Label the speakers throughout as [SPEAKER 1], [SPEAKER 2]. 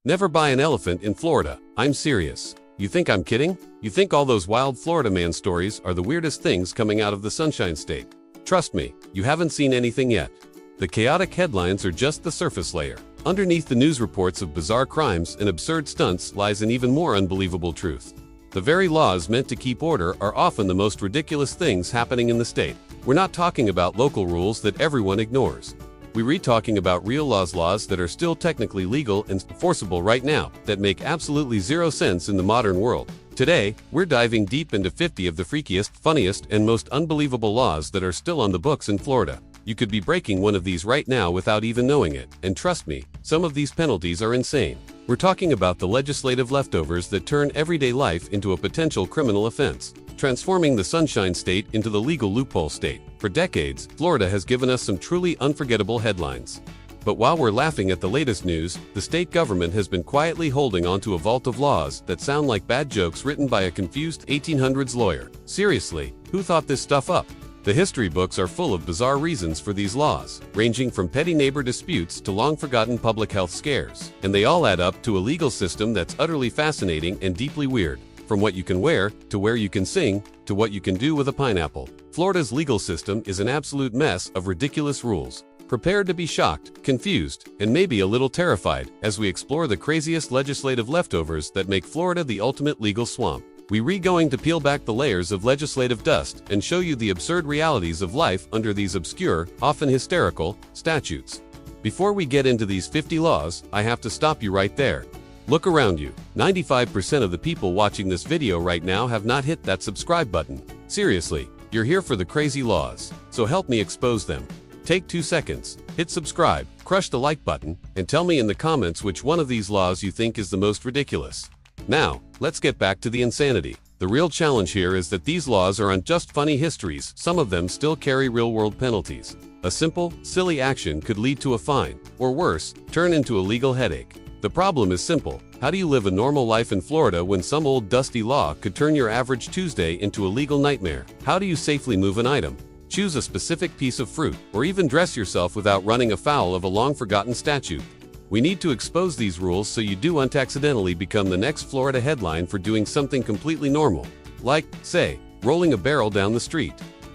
[SPEAKER 1] Never buy an elephant in Florida. I'm serious. You think I'm kidding? You think all those wild Florida man stories are the weirdest things coming out of the Sunshine State? Trust me, you haven't seen anything yet. The chaotic headlines are just the surface layer. Underneath the news reports of bizarre crimes and absurd stunts lies an even more unbelievable truth. The very laws meant to keep order are often the most ridiculous things happening in the state. We're not talking about local rules that everyone ignores. We're talking about real laws that are still technically legal and enforceable right now, that make absolutely zero sense in the modern world. Today, we're diving deep into 50 of the freakiest, funniest, and most unbelievable laws that are still on the books in Florida. You could be breaking one of these right now without even knowing it, and trust me, some of these penalties are insane. We're talking about the legislative leftovers that turn everyday life into a potential criminal offense, transforming the Sunshine State into the legal loophole state. For decades, Florida has given us some truly unforgettable headlines. But while we're laughing at the latest news, the state government has been quietly holding onto a vault of laws that sound like bad jokes written by a confused 1800s lawyer. Seriously, who thought this stuff up? The history books are full of bizarre reasons for these laws, ranging from petty neighbor disputes to long-forgotten public health scares. And they all add up to a legal system that's utterly fascinating and deeply weird. From what you can wear, to where you can sing, to what you can do with a pineapple. Florida's legal system is an absolute mess of ridiculous rules. Prepare to be shocked, confused, and maybe a little terrified as we explore the craziest legislative leftovers that make Florida the ultimate legal swamp. We're going to peel back the layers of legislative dust and show you the absurd realities of life under these obscure, often hysterical, statutes. Before we get into these 50 laws, I have to stop you right there. Look around you. 95% of the people watching this video right now have not hit that subscribe button. Seriously, you're here for the crazy laws, so help me expose them. Take 2 seconds, hit subscribe, crush the like button, and tell me in the comments which one of these laws you think is the most ridiculous. Now, let's get back to the insanity. The real challenge here is that these laws aren't just funny histories, some of them still carry real-world penalties. A simple, silly action could lead to a fine, or worse, turn into a legal headache. The problem is simple. How do you live a normal life in Florida when some old dusty law could turn your average Tuesday into a legal nightmare? How do you safely move an item, choose a specific piece of fruit, or even dress yourself without running afoul of a long-forgotten statute? We need to expose these rules so you don't accidentally become the next Florida headline for doing something completely normal, like, say, rolling a barrel down the street.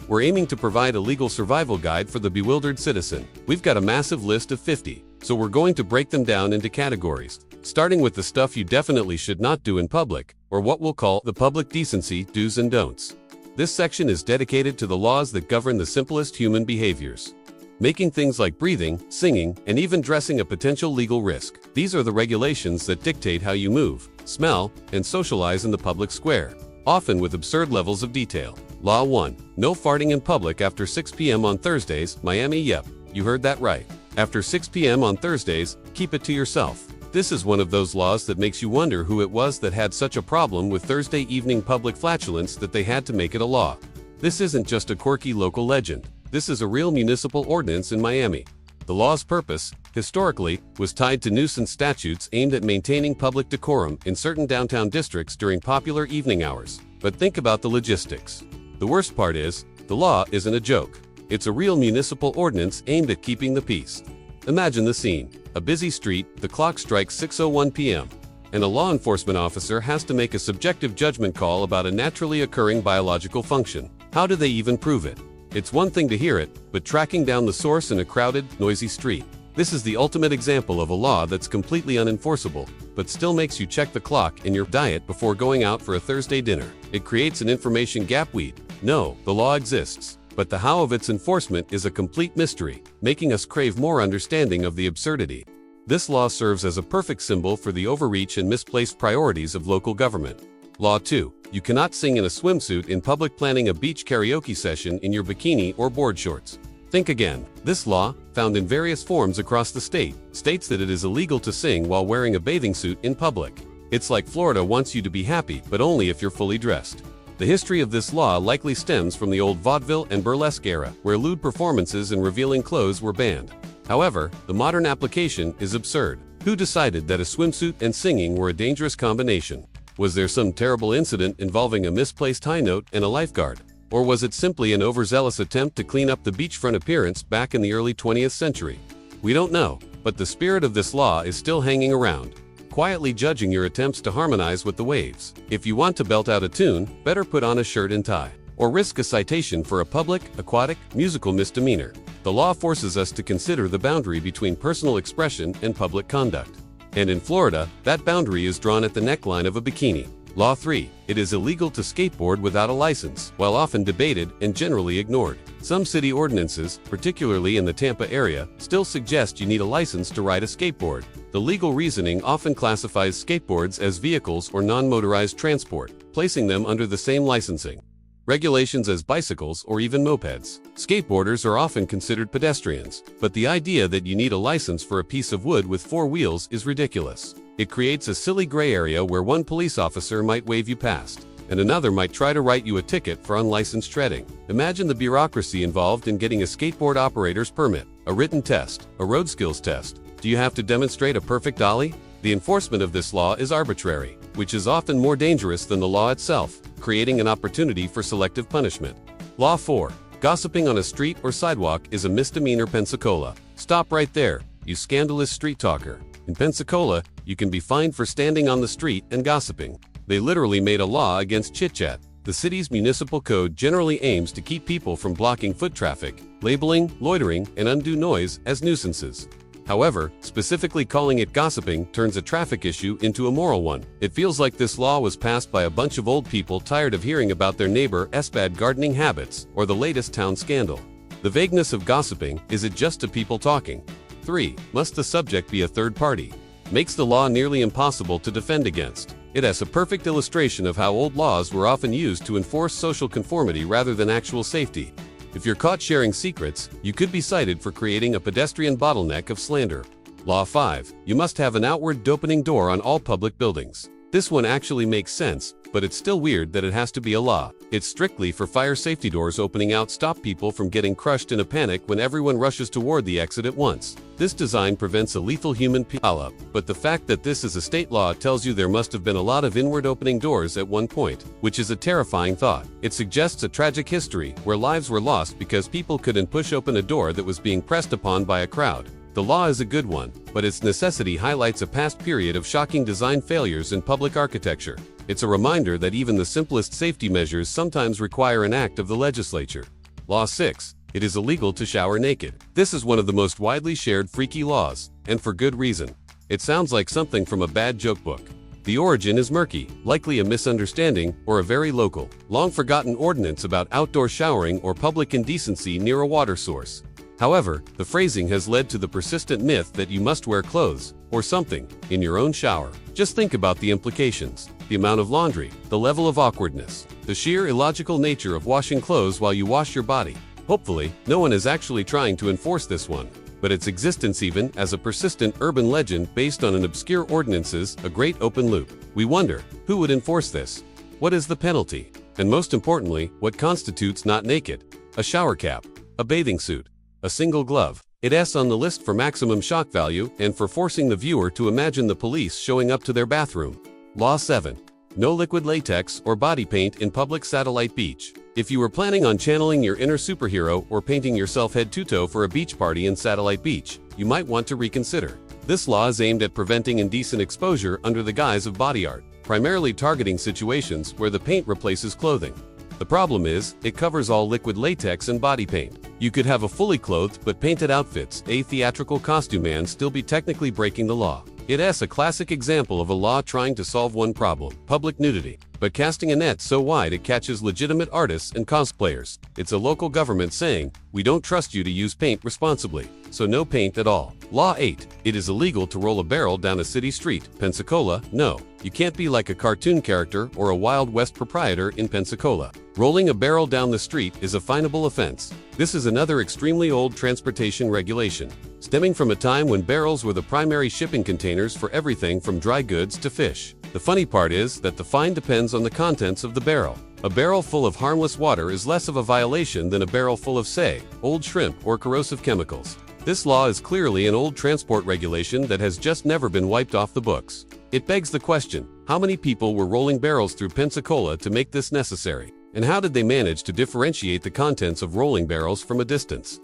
[SPEAKER 1] We're aiming to provide a legal survival guide for the bewildered citizen. We've got a massive list of 50, so we're going to break them down into categories, starting with the stuff you definitely should not do in public, or what we'll call the public decency do's and don'ts. This section is dedicated to the laws that govern the simplest human behaviors, making things like breathing, singing, and even dressing a potential legal risk. These are the regulations that dictate how you move, smell, and socialize in the public square, often with absurd levels of detail. Law 1. No farting in public after 6 p.m. on Thursdays, Miami. Yep, you heard that right. After 6 p.m. on Thursdays, keep it to yourself. This is one of those laws that makes you wonder who it was that had such a problem with Thursday evening public flatulence that they had to make it a law. This isn't just a quirky local legend. This is a real municipal ordinance in Miami. The law's purpose, historically, was tied to nuisance statutes aimed at maintaining public decorum in certain downtown districts during popular evening hours. But think about the logistics. The worst part is, the law isn't a joke. It's a real municipal ordinance aimed at keeping the peace. Imagine the scene. A busy street, the clock strikes 6:01 p.m., and a law enforcement officer has to make a subjective judgment call about a naturally occurring biological function. How do they even prove it? It's one thing to hear it, but tracking down the source in a crowded, noisy street. This is the ultimate example of a law that's completely unenforceable, but still makes you check the clock in your diet before going out for a Thursday dinner. It creates an information gap. No, the law exists, but the how of its enforcement is a complete mystery, making us crave more understanding of the absurdity. This law serves as a perfect symbol for the overreach and misplaced priorities of local government. Law 2. You cannot sing in a swimsuit in public. Planning a beach karaoke session in your bikini or board shorts. Think again. This law, found in various forms across the state, states that it is illegal to sing while wearing a bathing suit in public. It's like Florida wants you to be happy, but only if you're fully dressed. The history of this law likely stems from the old vaudeville and burlesque era, where lewd performances and revealing clothes were banned. However, the modern application is absurd. Who decided that a swimsuit and singing were a dangerous combination? Was there some terrible incident involving a misplaced high note and a lifeguard? Or was it simply an overzealous attempt to clean up the beachfront appearance back in the early 20th century? We don't know, but the spirit of this law is still hanging around, quietly judging your attempts to harmonize with the waves. If you want to belt out a tune, better put on a shirt and tie, or risk a citation for a public, aquatic, musical misdemeanor. The law forces us to consider the boundary between personal expression and public conduct. And in Florida, that boundary is drawn at the neckline of a bikini. Law 3. It is illegal to skateboard without a license, while often debated and generally ignored. Some city ordinances, particularly in the Tampa area, still suggest you need a license to ride a skateboard. The legal reasoning often classifies skateboards as vehicles or non-motorized transport, placing them under the same licensing regulations as bicycles or even mopeds. Skateboarders are often considered pedestrians, but the idea that you need a license for a piece of wood with 4 wheels is ridiculous. It creates a silly gray area where one police officer might wave you past, and another might try to write you a ticket for unlicensed treading. Imagine the bureaucracy involved in getting a skateboard operator's permit, a written test, a road skills test. Do you have to demonstrate a perfect ollie? The enforcement of this law is arbitrary, which is often more dangerous than the law itself, creating an opportunity for selective punishment. Law 4. Gossiping on a street or sidewalk is a misdemeanor. Pensacola. Stop right there, you scandalous street talker. In Pensacola, you can be fined for standing on the street and gossiping. They literally made a law against chit-chat. The city's municipal code generally aims to keep people from blocking foot traffic, labeling, loitering, and undue noise as nuisances. However, specifically calling it gossiping turns a traffic issue into a moral one. It feels like this law was passed by a bunch of old people tired of hearing about their neighbor's bad gardening habits or the latest town scandal. The vagueness of gossiping, is it just two people talking? 3. Must the subject be a third party? Makes the law nearly impossible to defend against. It has a perfect illustration of how old laws were often used to enforce social conformity rather than actual safety. If you're caught sharing secrets, you could be cited for creating a pedestrian bottleneck of slander. Law 5. You must have an outward opening door on all public buildings. This one actually makes sense, but it's still weird that it has to be a law. It's strictly for fire safety. Doors opening out stop people from getting crushed in a panic when everyone rushes toward the exit at once. This design prevents a lethal human pileup, but the fact that this is a state law tells you there must have been a lot of inward opening doors at one point, which is a terrifying thought. It suggests a tragic history where lives were lost because people couldn't push open a door that was being pressed upon by a crowd. The law is a good one, but its necessity highlights a past period of shocking design failures in public architecture. It's a reminder that even the simplest safety measures sometimes require an act of the legislature. Law 6. It is illegal to shower naked. This is one of the most widely shared freaky laws, and for good reason. It sounds like something from a bad joke book. The origin is murky, likely a misunderstanding or a very local, long-forgotten ordinance about outdoor showering or public indecency near a water source. However, the phrasing has led to the persistent myth that you must wear clothes, or something, in your own shower. Just think about the implications. The amount of laundry, the level of awkwardness, the sheer illogical nature of washing clothes while you wash your body. Hopefully, no one is actually trying to enforce this one, but its existence even as a persistent urban legend based on an obscure ordinances, a great open loop. We wonder, who would enforce this? What is the penalty? And most importantly, what constitutes not naked? A shower cap, a bathing suit, a single glove. It's on the list for maximum shock value and for forcing the viewer to imagine the police showing up to their bathroom. Law 7. No liquid latex or body paint in public. Satellite beach. If you were planning on channeling your inner superhero or painting yourself head to toe for a beach party in Satellite Beach, you might want to reconsider. This law is aimed at preventing indecent exposure under the guise of body art, primarily targeting situations where the paint replaces clothing. The problem is, it covers all liquid latex and body paint. You could have a fully clothed but painted outfits, a theatrical costume man still be technically breaking the law. It's a classic example of a law trying to solve one problem, public nudity, but casting a net so wide it catches legitimate artists and cosplayers. It's a local government saying, we don't trust you to use paint responsibly, so no paint at all. Law 8. It is illegal to roll a barrel down a city street. Pensacola, no. You can't be like a cartoon character or a Wild West proprietor in Pensacola. Rolling a barrel down the street is a finable offense. This is another extremely old transportation regulation, stemming from a time when barrels were the primary shipping containers for everything from dry goods to fish. The funny part is that the fine depends on the contents of the barrel. A barrel full of harmless water is less of a violation than a barrel full of, say, old shrimp or corrosive chemicals. This law is clearly an old transport regulation that has just never been wiped off the books. It begs the question, how many people were rolling barrels through Pensacola to make this necessary? And how did they manage to differentiate the contents of rolling barrels from a distance?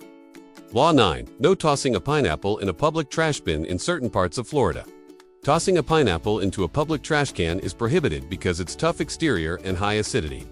[SPEAKER 1] Law 9. No tossing a pineapple in a public trash bin in certain parts of Florida. Tossing a pineapple into a public trash can is prohibited because its tough exterior and high acidity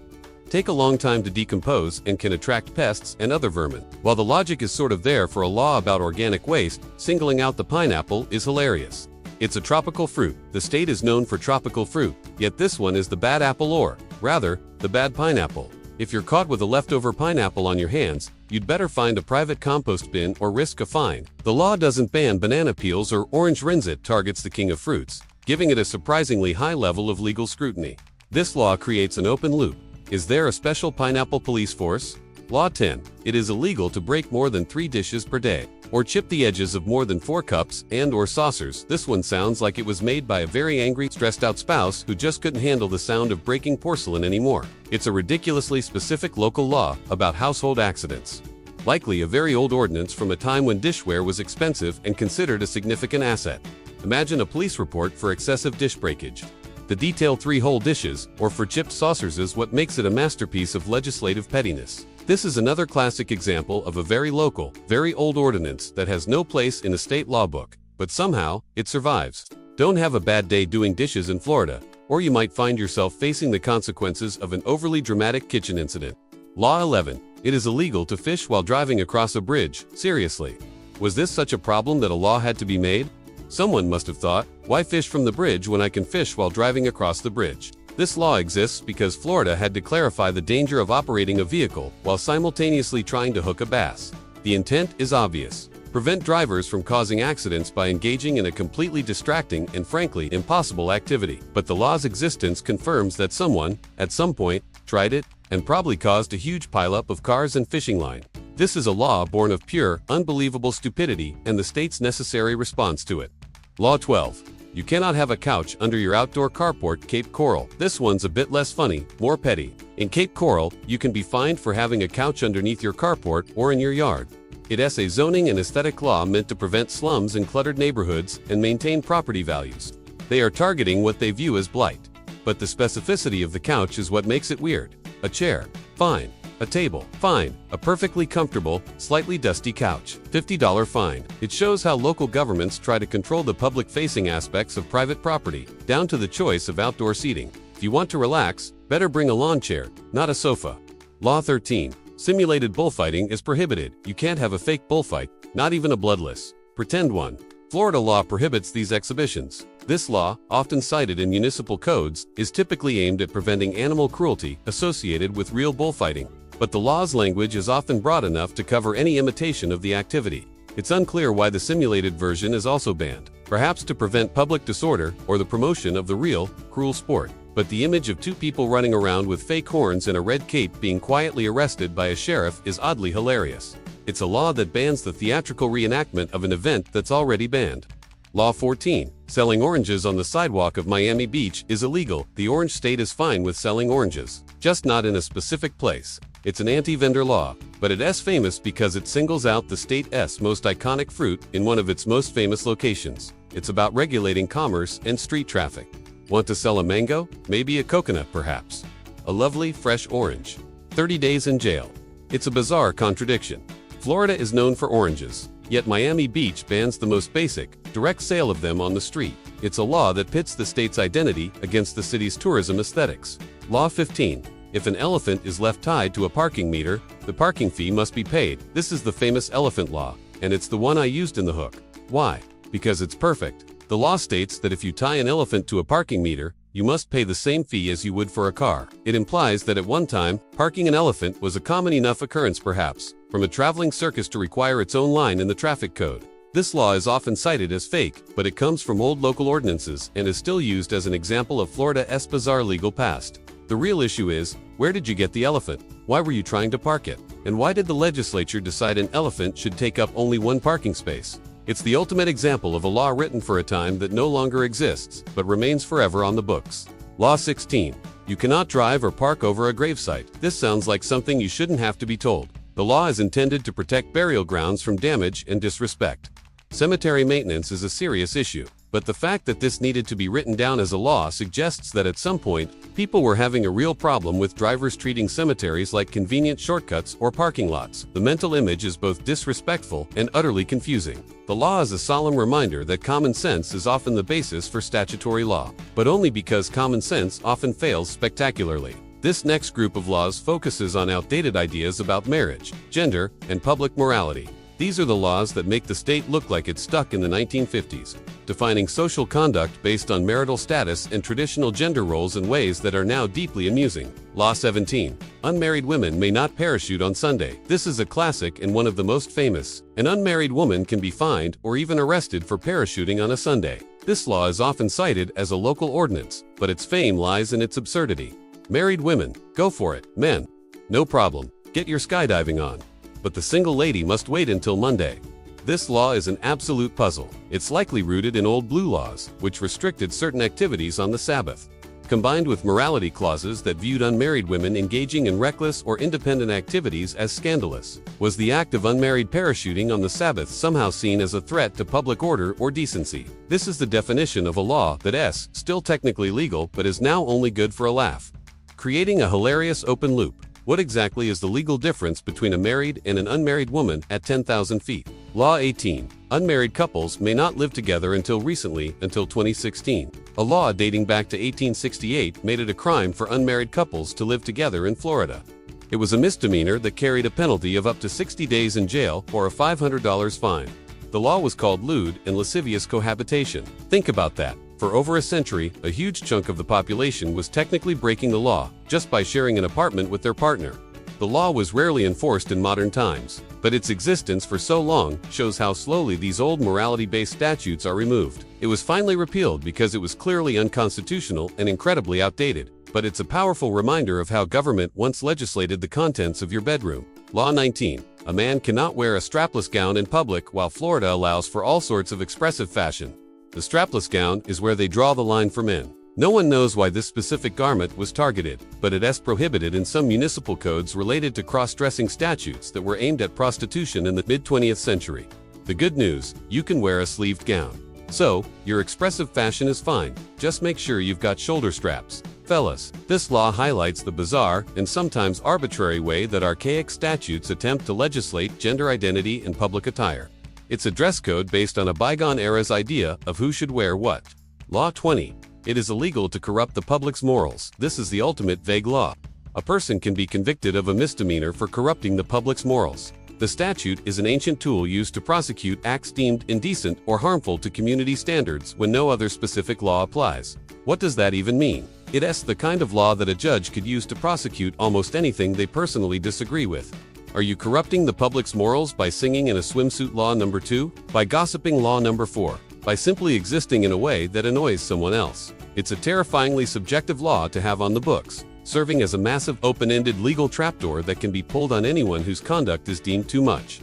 [SPEAKER 1] take a long time to decompose and can attract pests and other vermin. While the logic is sort of there for a law about organic waste, singling out the pineapple is hilarious. It's a tropical fruit. The state is known for tropical fruit, yet this one is the bad apple, or rather, the bad pineapple. If you're caught with a leftover pineapple on your hands, you'd better find a private compost bin or risk a fine. The law doesn't ban banana peels or orange rinds. It targets the king of fruits, giving it a surprisingly high level of legal scrutiny. This law creates an open loop. Is there a special pineapple police force? Law 10. It is illegal to break more than 3 dishes per day, or chip the edges of more than 4 cups and/or saucers. This one sounds like it was made by a very angry, stressed-out spouse who just couldn't handle the sound of breaking porcelain anymore. It's a ridiculously specific local law about household accidents. Likely a very old ordinance from a time when dishware was expensive and considered a significant asset. Imagine a police report for excessive dish breakage. The detail 3 whole dishes, or for chipped saucers, is what makes it a masterpiece of legislative pettiness. This is another classic example of a very local, very old ordinance that has no place in a state law book, but somehow, it survives. Don't have a bad day doing dishes in Florida, or you might find yourself facing the consequences of an overly dramatic kitchen incident. Law 11. It is illegal to fish while driving across a bridge. Seriously. Was this such a problem that a law had to be made? Someone must have thought, why fish from the bridge when I can fish while driving across the bridge? This law exists because Florida had to clarify the danger of operating a vehicle while simultaneously trying to hook a bass. The intent is obvious. Prevent drivers from causing accidents by engaging in a completely distracting and frankly impossible activity. But the law's existence confirms that someone, at some point, tried it and probably caused a huge pileup of cars and fishing line. This is a law born of pure, unbelievable stupidity and the state's necessary response to it. Law 12. You cannot have a couch under your outdoor carport. Cape Coral. This one's a bit less funny, more petty. In Cape Coral, you can be fined for having a couch underneath your carport or in your yard. It is a zoning and aesthetic law meant to prevent slums in cluttered neighborhoods and maintain property values. They are targeting what they view as blight. But the specificity of the couch is what makes it weird. A chair? Fine. A table? Fine. A perfectly comfortable, slightly dusty couch? $50 fine. It shows how local governments try to control the public-facing aspects of private property, down to the choice of outdoor seating. If you want to relax, better bring a lawn chair, not a sofa. Law 13. Simulated bullfighting is prohibited. You can't have a fake bullfight, not even a bloodless, pretend one. Florida law prohibits these exhibitions. This law, often cited in municipal codes, is typically aimed at preventing animal cruelty associated with real bullfighting. But the law's language is often broad enough to cover any imitation of the activity. It's unclear why the simulated version is also banned, perhaps to prevent public disorder or the promotion of the real, cruel sport. But the image of 2 people running around with fake horns and a red cape being quietly arrested by a sheriff is oddly hilarious. It's a law that bans the theatrical reenactment of an event that's already banned. Law 14. Selling oranges on the sidewalk of Miami Beach is illegal. The orange state is fine with selling oranges, just not in a specific place. It's an anti-vendor law, but it is famous because it singles out the state's most iconic fruit in one of its most famous locations. It's about regulating commerce and street traffic. Want to sell a mango? Maybe a coconut, perhaps. A lovely, fresh orange. 30 days in jail. It's a bizarre contradiction. Florida is known for oranges, yet Miami Beach bans the most basic, direct sale of them on the street. It's a law that pits the state's identity against the city's tourism aesthetics. Law 15. If an elephant is left tied to a parking meter, the parking fee must be paid. This is the famous elephant law, and it's the one I used in the hook. Why? Because it's perfect. The law states that if you tie an elephant to a parking meter, you must pay the same fee as you would for a car. It implies that at one time, parking an elephant was a common enough occurrence, perhaps, from a traveling circus to require its own line in the traffic code. This law is often cited as fake, but it comes from old local ordinances and is still used as an example of Florida's bizarre legal past. The real issue is, where did you get the elephant? Why were you trying to park it? And why did the legislature decide an elephant should take up only 1 parking space? It's the ultimate example of a law written for a time that no longer exists, but remains forever on the books. Law 16. You cannot drive or park over a gravesite. This sounds like something you shouldn't have to be told. The law is intended to protect burial grounds from damage and disrespect. Cemetery maintenance is a serious issue. But the fact that this needed to be written down as a law suggests that at some point, people were having a real problem with drivers treating cemeteries like convenient shortcuts or parking lots. The mental image is both disrespectful and utterly confusing. The law is a solemn reminder that common sense is often the basis for statutory law, but only because common sense often fails spectacularly. This next group of laws focuses on outdated ideas about marriage, gender, and public morality. These are the laws that make the state look like it's stuck in the 1950s, defining social conduct based on marital status and traditional gender roles in ways that are now deeply amusing. Law 17. Unmarried women may not parachute on Sunday. This is a classic and one of the most famous. An unmarried woman can be fined or even arrested for parachuting on a Sunday. This law is often cited as a local ordinance, but its fame lies in its absurdity. Married women, go for it. Men, no problem, get your skydiving on. But the single lady must wait until Monday. This law is an absolute puzzle. It's likely rooted in old blue laws, which restricted certain activities on the Sabbath. Combined with morality clauses that viewed unmarried women engaging in reckless or independent activities as scandalous. Was the act of unmarried parachuting on the Sabbath somehow seen as a threat to public order or decency? This is the definition of a law that is still technically legal but is now only good for a laugh. Creating a hilarious open loop. What exactly is the legal difference between a married and an unmarried woman at 10,000 feet? Law 18. Unmarried couples may not live together until 2016. A law dating back to 1868 made it a crime for unmarried couples to live together in Florida. It was a misdemeanor that carried a penalty of up to 60 days in jail or a $500 fine. The law was called lewd and lascivious cohabitation. Think about that. For over a century, a huge chunk of the population was technically breaking the law just by sharing an apartment with their partner. The law was rarely enforced in modern times, but its existence for so long shows how slowly these old morality-based statutes are removed. It was finally repealed because it was clearly unconstitutional and incredibly outdated, but it's a powerful reminder of how government once legislated the contents of your bedroom. Law 19. A man cannot wear a strapless gown in public while Florida allows for all sorts of expressive fashion. The strapless gown is where they draw the line for men. No one knows why this specific garment was targeted, but it is prohibited in some municipal codes related to cross-dressing statutes that were aimed at prostitution in the mid-20th century. The good news, you can wear a sleeved gown. So, your expressive fashion is fine, just make sure you've got shoulder straps. Fellas, this law highlights the bizarre and sometimes arbitrary way that archaic statutes attempt to legislate gender identity in public attire. It's a dress code based on a bygone era's idea of who should wear what. Law 20. It is illegal to corrupt the public's morals. This is the ultimate vague law. A person can be convicted of a misdemeanor for corrupting the public's morals. The statute is an ancient tool used to prosecute acts deemed indecent or harmful to community standards when no other specific law applies. What does that even mean? It is the kind of law that a judge could use to prosecute almost anything they personally disagree with. Are you corrupting the public's morals by singing in a swimsuit? Law number 2. By gossiping? Law number 4. By simply existing in a way that annoys someone else. It's a terrifyingly subjective law to have on the books, serving as a massive open-ended legal trapdoor that can be pulled on anyone whose conduct is deemed too much.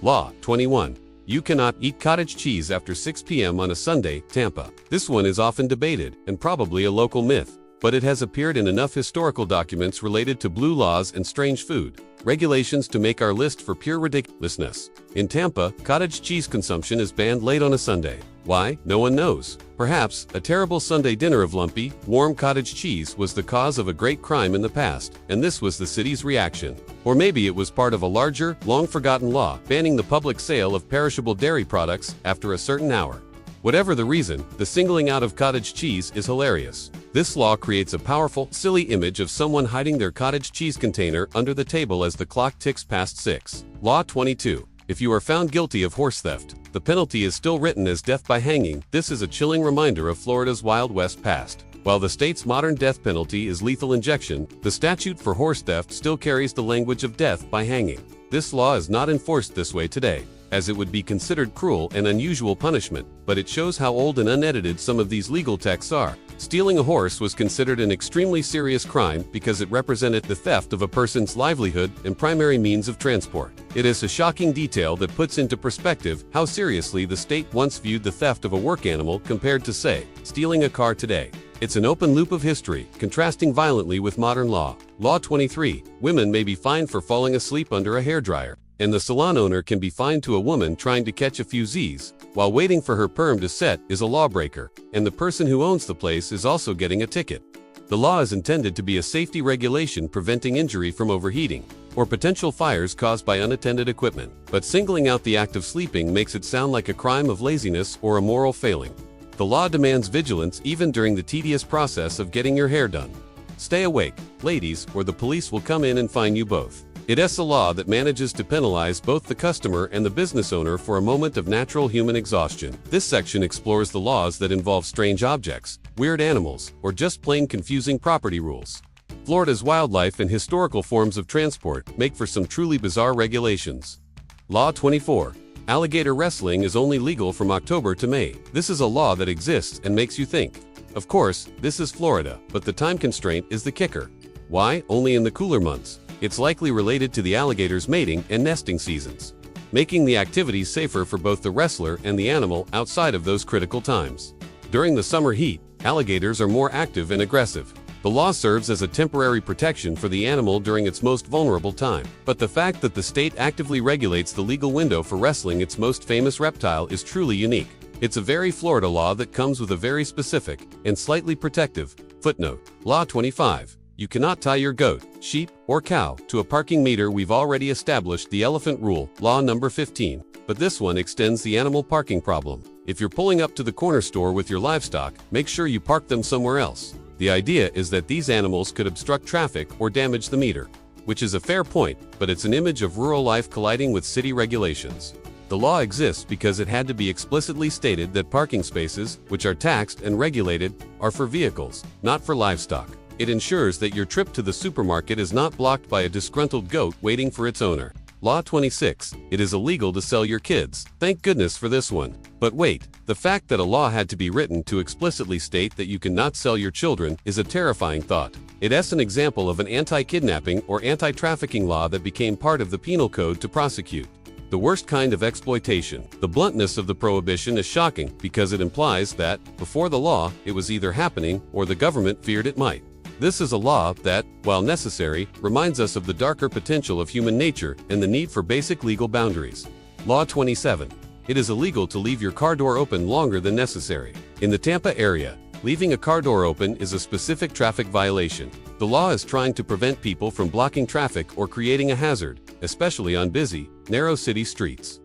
[SPEAKER 1] Law 21. You cannot eat cottage cheese after 6 p.m. on a Sunday, Tampa. This one is often debated, and probably a local myth, but it has appeared in enough historical documents related to blue laws and strange food regulations to make our list for pure ridiculousness. In Tampa, cottage cheese consumption is banned late on a Sunday. Why? No one knows. Perhaps a terrible Sunday dinner of lumpy, warm cottage cheese was the cause of a great crime in the past, and this was the city's reaction. Or maybe it was part of a larger, long-forgotten law banning the public sale of perishable dairy products after a certain hour. Whatever the reason, the singling out of cottage cheese is hilarious. This law creates a powerful, silly image of someone hiding their cottage cheese container under the table as the clock ticks past 6. Law 22. If you are found guilty of horse theft, the penalty is still written as death by hanging. This is a chilling reminder of Florida's Wild West past. While the state's modern death penalty is lethal injection, the statute for horse theft still carries the language of death by hanging. This law is not enforced this way today, as it would be considered cruel and unusual punishment, but it shows how old and unedited some of these legal texts are. Stealing a horse was considered an extremely serious crime because it represented the theft of a person's livelihood and primary means of transport. It is a shocking detail that puts into perspective how seriously the state once viewed the theft of a work animal compared to, say, stealing a car today. It's an open loop of history, contrasting violently with modern law. Law 23. Women may be fined for falling asleep under a hairdryer. And the salon owner can be fined to a woman trying to catch a few Z's while waiting for her perm to set is a lawbreaker, and the person who owns the place is also getting a ticket. The law is intended to be a safety regulation preventing injury from overheating or potential fires caused by unattended equipment, but singling out the act of sleeping makes it sound like a crime of laziness or a moral failing. The law demands vigilance even during the tedious process of getting your hair done. Stay awake, ladies, or the police will come in and fine you both. It's a law that manages to penalize both the customer and the business owner for a moment of natural human exhaustion. This section explores the laws that involve strange objects, weird animals, or just plain confusing property rules. Florida's wildlife and historical forms of transport make for some truly bizarre regulations. Law 24. Alligator wrestling is only legal from October to May. This is a law that exists and makes you think. Of course, this is Florida, but the time constraint is the kicker. Why only in the cooler months? It's likely related to the alligator's mating and nesting seasons, making the activities safer for both the wrestler and the animal outside of those critical times. During the summer heat, alligators are more active and aggressive. The law serves as a temporary protection for the animal during its most vulnerable time, but the fact that the state actively regulates the legal window for wrestling its most famous reptile is truly unique. It's a very Florida law that comes with a very specific and slightly protective footnote. Law 25. You cannot tie your goat, sheep, or cow to a parking meter. We've already established the elephant rule, law number 15, but this one extends the animal parking problem. If you're pulling up to the corner store with your livestock, make sure you park them somewhere else. The idea is that these animals could obstruct traffic or damage the meter, which is a fair point, but it's an image of rural life colliding with city regulations. The law exists because it had to be explicitly stated that parking spaces, which are taxed and regulated, are for vehicles, not for livestock. It ensures that your trip to the supermarket is not blocked by a disgruntled goat waiting for its owner. Law 26. It is illegal to sell your kids. Thank goodness for this one. But wait, the fact that a law had to be written to explicitly state that you cannot sell your children is a terrifying thought. It's an example of an anti-kidnapping or anti-trafficking law that became part of the penal code to prosecute the worst kind of exploitation. The bluntness of the prohibition is shocking because it implies that, before the law, it was either happening or the government feared it might. This is a law that, while necessary, reminds us of the darker potential of human nature and the need for basic legal boundaries. Law 27. It is illegal to leave your car door open longer than necessary. In the Tampa area, leaving a car door open is a specific traffic violation. The law is trying to prevent people from blocking traffic or creating a hazard, especially on busy, narrow city streets.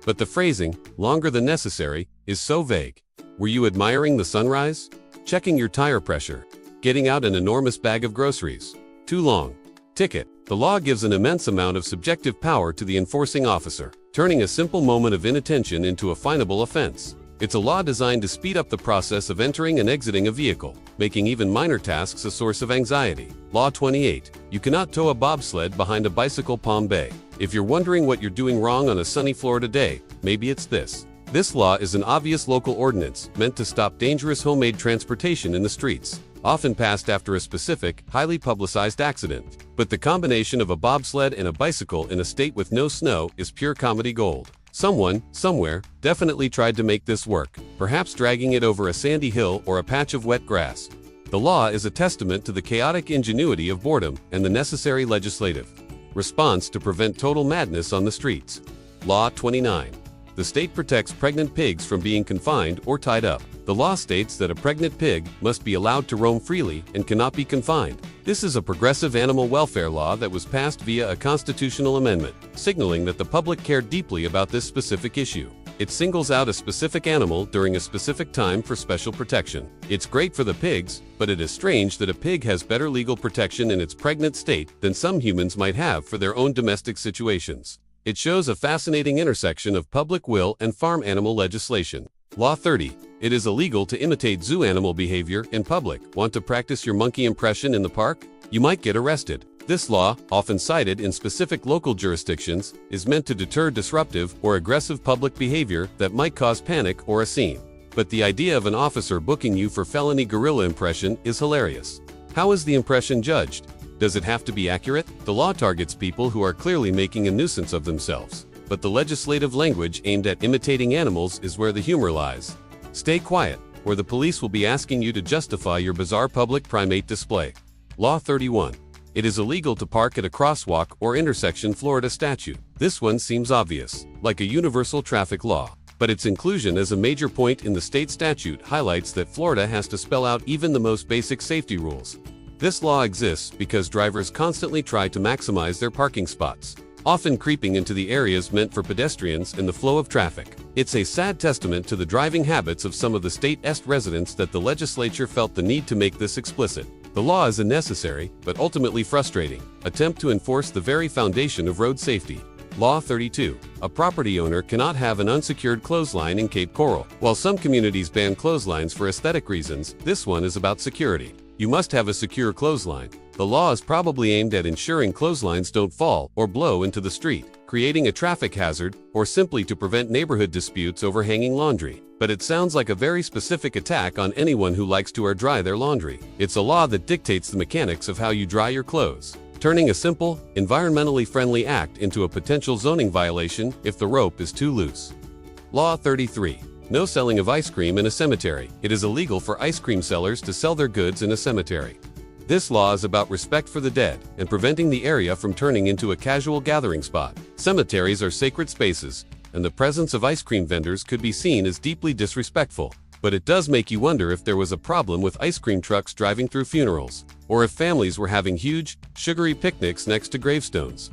[SPEAKER 1] But the phrasing, longer than necessary, is so vague. Were you admiring the sunrise? Checking your tire pressure? Getting out an enormous bag of groceries? Too long. Ticket. The law gives an immense amount of subjective power to the enforcing officer, turning a simple moment of inattention into a finable offense. It's a law designed to speed up the process of entering and exiting a vehicle, making even minor tasks a source of anxiety. Law 28. You cannot tow a bobsled behind a bicycle. Palm Bay. If you're wondering what you're doing wrong on a sunny Florida day, maybe it's this. This law is an obvious local ordinance meant to stop dangerous homemade transportation in the streets, often passed after a specific, highly publicized accident. But the combination of a bobsled and a bicycle in a state with no snow is pure comedy gold. Someone, somewhere, definitely tried to make this work, perhaps dragging it over a sandy hill or a patch of wet grass. The law is a testament to the chaotic ingenuity of boredom and the necessary legislative response to prevent total madness on the streets. Law 29. The state protects pregnant pigs from being confined or tied up. The law states that a pregnant pig must be allowed to roam freely and cannot be confined. This is a progressive animal welfare law that was passed via a constitutional amendment, signaling that the public cared deeply about this specific issue. It singles out a specific animal during a specific time for special protection. It's great for the pigs, but it is strange that a pig has better legal protection in its pregnant state than some humans might have for their own domestic situations. It shows a fascinating intersection of public will and farm animal legislation. Law 30. It is illegal to imitate zoo animal behavior in public. Want to practice your monkey impression in the park? You might get arrested. This law, often cited in specific local jurisdictions, is meant to deter disruptive or aggressive public behavior that might cause panic or a scene. But the idea of an officer booking you for felony gorilla impression is hilarious. How is the impression judged? Does it have to be accurate? The law targets people who are clearly making a nuisance of themselves. But the legislative language aimed at imitating animals is where the humor lies. Stay quiet, or the police will be asking you to justify your bizarre public primate display. Law 31. It is illegal to park at a crosswalk or intersection. Florida statute. This one seems obvious, like a universal traffic law. But its inclusion as a major point in the state statute highlights that Florida has to spell out even the most basic safety rules. This law exists because drivers constantly try to maximize their parking spots, often creeping into the areas meant for pedestrians and the flow of traffic. It's a sad testament to the driving habits of some of the state's residents that the legislature felt the need to make this explicit. The law is a necessary, but ultimately frustrating, attempt to enforce the very foundation of road safety. Law 32. A property owner cannot have an unsecured clothesline in Cape Coral. While some communities ban clotheslines for aesthetic reasons, this one is about security. You must have a secure clothesline. The law is probably aimed at ensuring clotheslines don't fall or blow into the street, creating a traffic hazard, or simply to prevent neighborhood disputes over hanging laundry. But it sounds like a very specific attack on anyone who likes to air dry their laundry. It's a law that dictates the mechanics of how you dry your clothes, turning a simple, environmentally friendly act into a potential zoning violation if the rope is too loose. Law 33. No selling of ice cream in a cemetery. It is illegal for ice cream sellers to sell their goods in a cemetery. This law is about respect for the dead and preventing the area from turning into a casual gathering spot. Cemeteries are sacred spaces, and the presence of ice cream vendors could be seen as deeply disrespectful. But it does make you wonder if there was a problem with ice cream trucks driving through funerals, or if families were having huge, sugary picnics next to gravestones.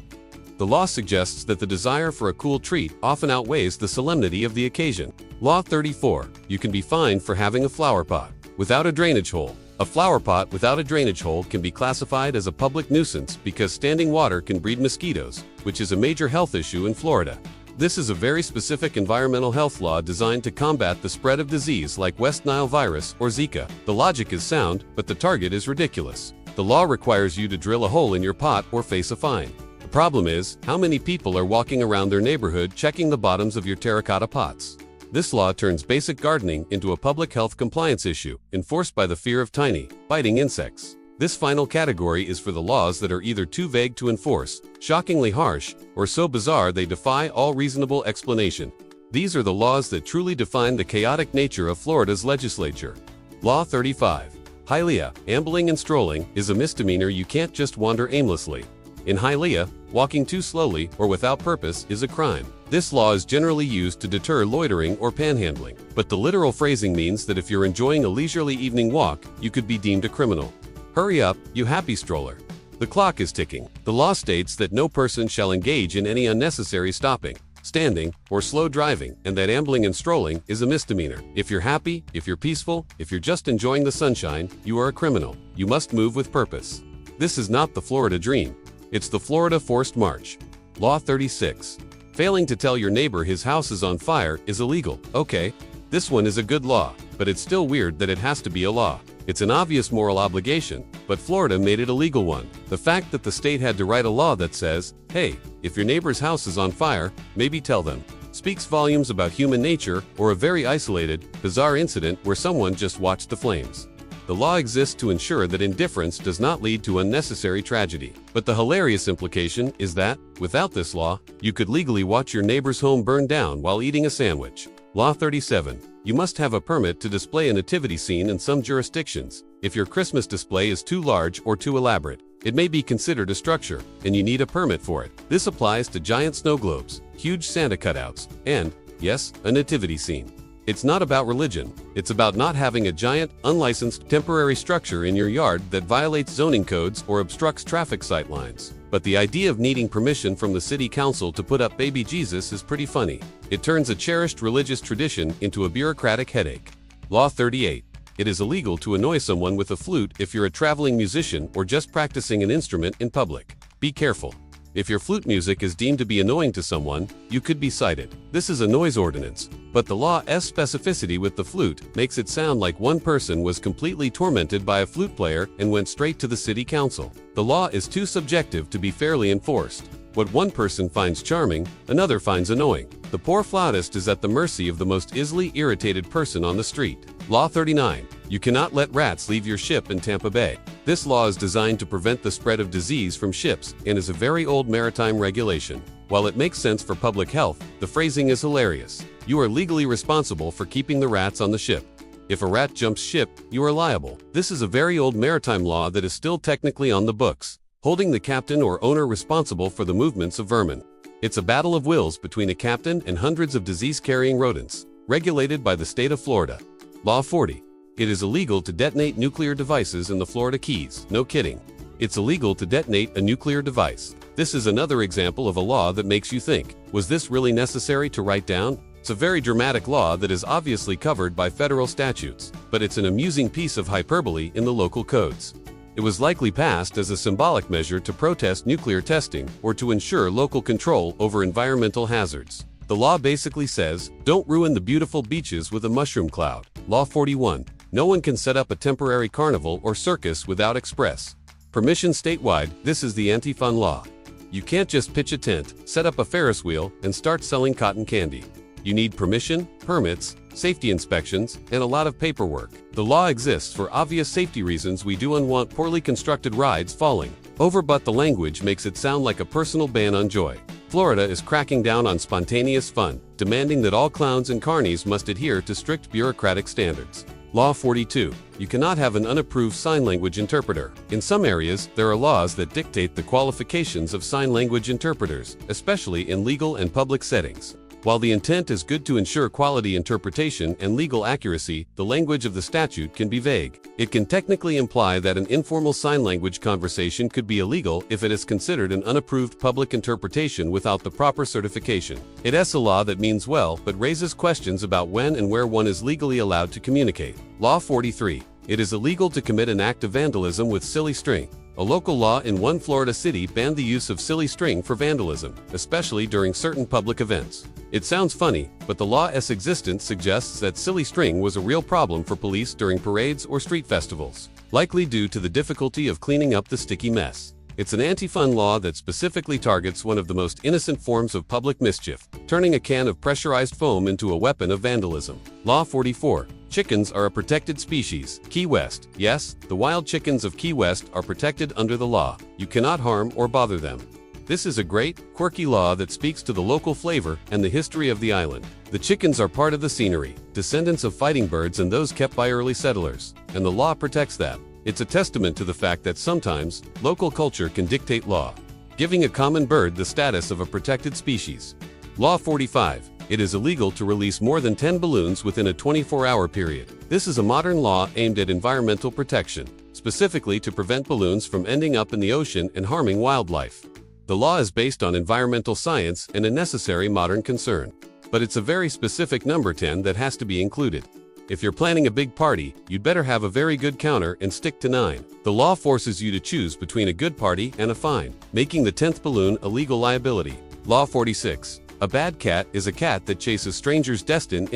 [SPEAKER 1] The law suggests that the desire for a cool treat often outweighs the solemnity of the occasion. Law 34. You can be fined for having a flower pot without a drainage hole. A flower pot without a drainage hole can be classified as a public nuisance because standing water can breed mosquitoes, which is a major health issue in Florida. This is a very specific environmental health law designed to combat the spread of disease like West Nile virus or Zika. The logic is sound, but the target is ridiculous. The law requires you to drill a hole in your pot or face a fine. The problem is, how many people are walking around their neighborhood checking the bottoms of your terracotta pots? This law turns basic gardening into a public health compliance issue, enforced by the fear of tiny, biting insects. This final category is for the laws that are either too vague to enforce, shockingly harsh, or so bizarre they defy all reasonable explanation. These are the laws that truly define the chaotic nature of Florida's legislature. Law 35. Hialeah, ambling and strolling, is a misdemeanor. You can't just wander aimlessly. In Hialeah, walking too slowly or without purpose is a crime. This law is generally used to deter loitering or panhandling, but the literal phrasing means that if you're enjoying a leisurely evening walk, you could be deemed a criminal. Hurry up, you happy stroller. The clock is ticking. The law states that no person shall engage in any unnecessary stopping, standing, or slow driving, and that ambling and strolling is a misdemeanor. If you're happy, if you're peaceful, if you're just enjoying the sunshine, you are a criminal. You must move with purpose. This is not the Florida dream. It's the Florida forced march. Law 36. Failing to tell your neighbor his house is on fire is illegal. Okay, this one is a good law, but it's still weird that it has to be a law. It's an obvious moral obligation, but Florida made it a legal one. The fact that the state had to write a law that says, hey, if your neighbor's house is on fire, maybe tell them, speaks volumes about human nature or a very isolated, bizarre incident where someone just watched the flames. The law exists to ensure that indifference does not lead to unnecessary tragedy. But the hilarious implication is that, without this law, you could legally watch your neighbor's home burn down while eating a sandwich. Law 37. You must have a permit to display a nativity scene in some jurisdictions. If your Christmas display is too large or too elaborate, it may be considered a structure, and you need a permit for it. This applies to giant snow globes, huge Santa cutouts, and, yes, a nativity scene. It's not about religion. It's about not having a giant, unlicensed, temporary structure in your yard that violates zoning codes or obstructs traffic sight lines. But the idea of needing permission from the city council to put up baby Jesus is pretty funny. It turns a cherished religious tradition into a bureaucratic headache. Law 38. It is illegal to annoy someone with a flute if you're a traveling musician or just practicing an instrument in public. Be careful. If your flute music is deemed to be annoying to someone, you could be cited. This is a noise ordinance, but the law's specificity with the flute makes it sound like one person was completely tormented by a flute player and went straight to the city council. The law is too subjective to be fairly enforced. What one person finds charming, another finds annoying. The poor flautist is at the mercy of the most easily irritated person on the street. Law 39. You cannot let rats leave your ship in Tampa Bay. This law is designed to prevent the spread of disease from ships and is a very old maritime regulation. While it makes sense for public health, the phrasing is hilarious. You are legally responsible for keeping the rats on the ship. If a rat jumps ship, you are liable. This is a very old maritime law that is still technically on the books. holding the captain or owner responsible for the movements of vermin. It's a battle of wills between a captain and hundreds of disease-carrying rodents, regulated by the state of Florida. Law 40. It is illegal to detonate nuclear devices in the Florida Keys. No kidding. It's illegal to detonate a nuclear device. This is another example of a law that makes you think, was this really necessary to write down? It's a very dramatic law that is obviously covered by federal statutes, but it's an amusing piece of hyperbole in the local codes. It was likely passed as a symbolic measure to protest nuclear testing or to ensure local control over environmental hazards. The law basically says, don't ruin the beautiful beaches with a mushroom cloud. Law 41. No one can set up a temporary carnival or circus without express permission statewide. This is the anti-fun law. You can't just pitch a tent, set up a Ferris wheel, and start selling cotton candy. You need permission, permits, safety inspections, and a lot of paperwork. The law exists for obvious safety reasons. We don't want poorly constructed rides falling over, but the language makes it sound like a personal ban on joy. Florida is cracking down on spontaneous fun, demanding that all clowns and carnies must adhere to strict bureaucratic standards. Law 42. You cannot have an unapproved sign language interpreter. In some areas, there are laws that dictate the qualifications of sign language interpreters, especially in legal and public settings. While the intent is good to ensure quality interpretation and legal accuracy, the language of the statute can be vague. It can technically imply that an informal sign language conversation could be illegal if it is considered an unapproved public interpretation without the proper certification. It's a law that means well, but raises questions about when and where one is legally allowed to communicate. Law 43. It is illegal to commit an act of vandalism with silly string. A local law in one Florida city banned the use of silly string for vandalism, especially during certain public events. It sounds funny, but the law's existence suggests that silly string was a real problem for police during parades or street festivals, likely due to the difficulty of cleaning up the sticky mess. It's an anti-fun law that specifically targets one of the most innocent forms of public mischief, turning a can of pressurized foam into a weapon of vandalism. Law 44. Chickens are a protected species. Key West. Yes, the wild chickens of Key West are protected under the law. You cannot harm or bother them. This is a great, quirky law that speaks to the local flavor and the history of the island. The chickens are part of the scenery, descendants of fighting birds and those kept by early settlers, and the law protects that. It's a testament to the fact that sometimes, local culture can dictate law, giving a common bird the status of a protected species. Law 45. It is illegal to release more than 10 balloons within a 24-hour period. This is a modern law aimed at environmental protection, specifically to prevent balloons from ending up in the ocean and harming wildlife. The law is based on environmental science and a necessary modern concern. But it's a very specific number 10 that has to be included. If you're planning a big party, you'd better have a very good counter and stick to 9. The law forces you to choose between a good party and a fine, making the 10th balloon a legal liability. Law 46. A bad cat is a cat that chases strangers destined.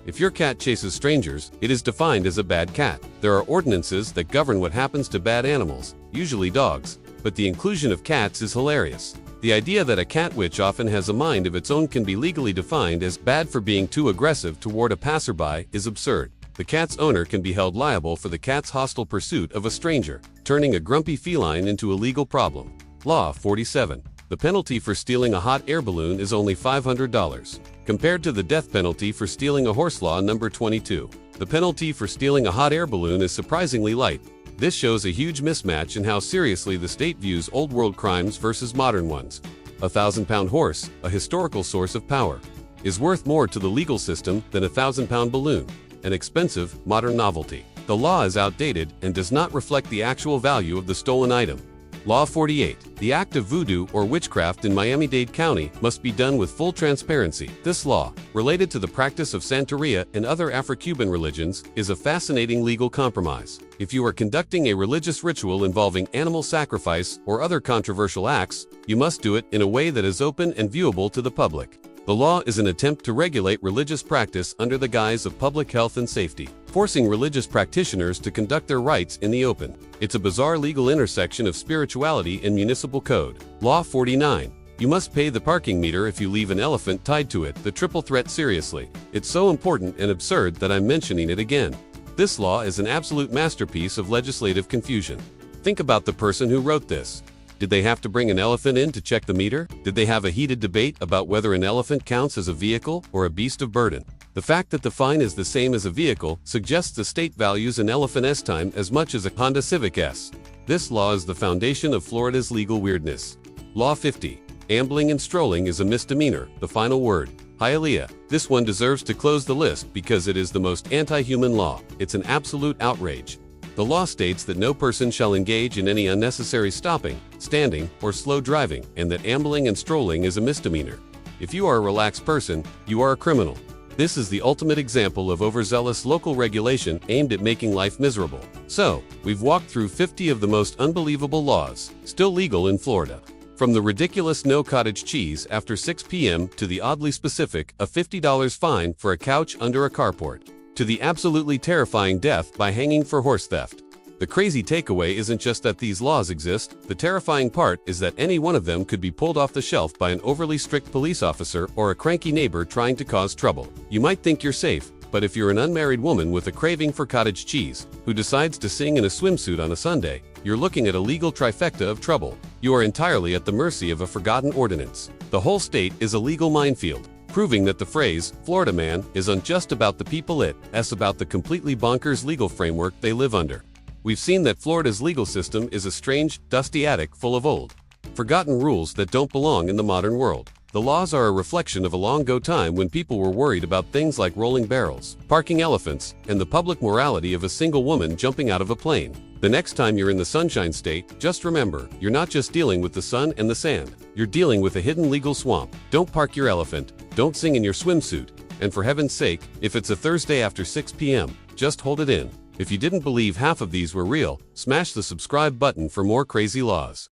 [SPEAKER 1] If your cat chases strangers, it is defined as a bad cat. There are ordinances that govern what happens to bad animals, usually dogs, but the inclusion of cats is hilarious. The idea that a cat, which often has a mind of its own, can be legally defined as bad for being too aggressive toward a passerby is absurd. The cat's owner can be held liable for the cat's hostile pursuit of a stranger, turning a grumpy feline into a legal problem. Law 47. The penalty for stealing a hot air balloon is only $500, compared to the death penalty for stealing a horse. Law number 22. The penalty for stealing a hot air balloon is surprisingly light. This shows a huge mismatch in how seriously the state views old-world crimes versus modern ones. A 1,000-pound horse, a historical source of power, is worth more to the legal system than a 1,000-pound balloon, an expensive, modern novelty. The law is outdated and does not reflect the actual value of the stolen item. Law 48. The act of voodoo or witchcraft in Miami-Dade County must be done with full transparency. This law, related to the practice of Santeria and other Afro-Cuban religions, is a fascinating legal compromise. If you are conducting a religious ritual involving animal sacrifice or other controversial acts, you must do it in a way that is open and viewable to the public. The law is an attempt to regulate religious practice under the guise of public health and safety, forcing religious practitioners to conduct their rites in the open. It's a bizarre legal intersection of spirituality and municipal code. Law 49. You must pay the parking meter if you leave an elephant tied to it. The triple threat. Seriously. It's so important and absurd that I'm mentioning it again. This law is an absolute masterpiece of legislative confusion. Think about the person who wrote this. Did they have to bring an elephant in to check the meter? Did they have a heated debate about whether an elephant counts as a vehicle or a beast of burden? The fact that the fine is the same as a vehicle suggests the state values an elephant S time as much as a Honda Civic S. This law is the foundation of Florida's legal weirdness. Law 50. Ambling and strolling is a misdemeanor, the final word. Hialeah. This one deserves to close the list because it is the most anti-human law. It's an absolute outrage. The law states that no person shall engage in any unnecessary stopping, standing, or slow driving, and that ambling and strolling is a misdemeanor. If you are a relaxed person, you are a criminal. This is the ultimate example of overzealous local regulation aimed at making life miserable. So, we've walked through 50 of the most unbelievable laws, still legal in Florida. From the ridiculous no cottage cheese after 6 p.m. to the oddly specific a $50 fine for a couch under a carport, to the absolutely terrifying death by hanging for horse theft. The crazy takeaway isn't just that these laws exist, the terrifying part is that any one of them could be pulled off the shelf by an overly strict police officer or a cranky neighbor trying to cause trouble. You might think you're safe, but if you're an unmarried woman with a craving for cottage cheese, who decides to sing in a swimsuit on a Sunday, you're looking at a legal trifecta of trouble. You are entirely at the mercy of a forgotten ordinance. The whole state is a legal minefield, proving that the phrase, Florida man, isn't just about the people it's about the completely bonkers legal framework they live under. We've seen that Florida's legal system is a strange, dusty attic full of old, forgotten rules that don't belong in the modern world. The laws are a reflection of a long-ago time when people were worried about things like rolling barrels, parking elephants, and the public morality of a single woman jumping out of a plane. The next time you're in the Sunshine State, just remember, you're not just dealing with the sun and the sand. You're dealing with a hidden legal swamp. Don't park your elephant, don't sing in your swimsuit, and for heaven's sake, if it's a Thursday after 6 p.m., just hold it in. If you didn't believe half of these were real, smash the subscribe button for more crazy laws.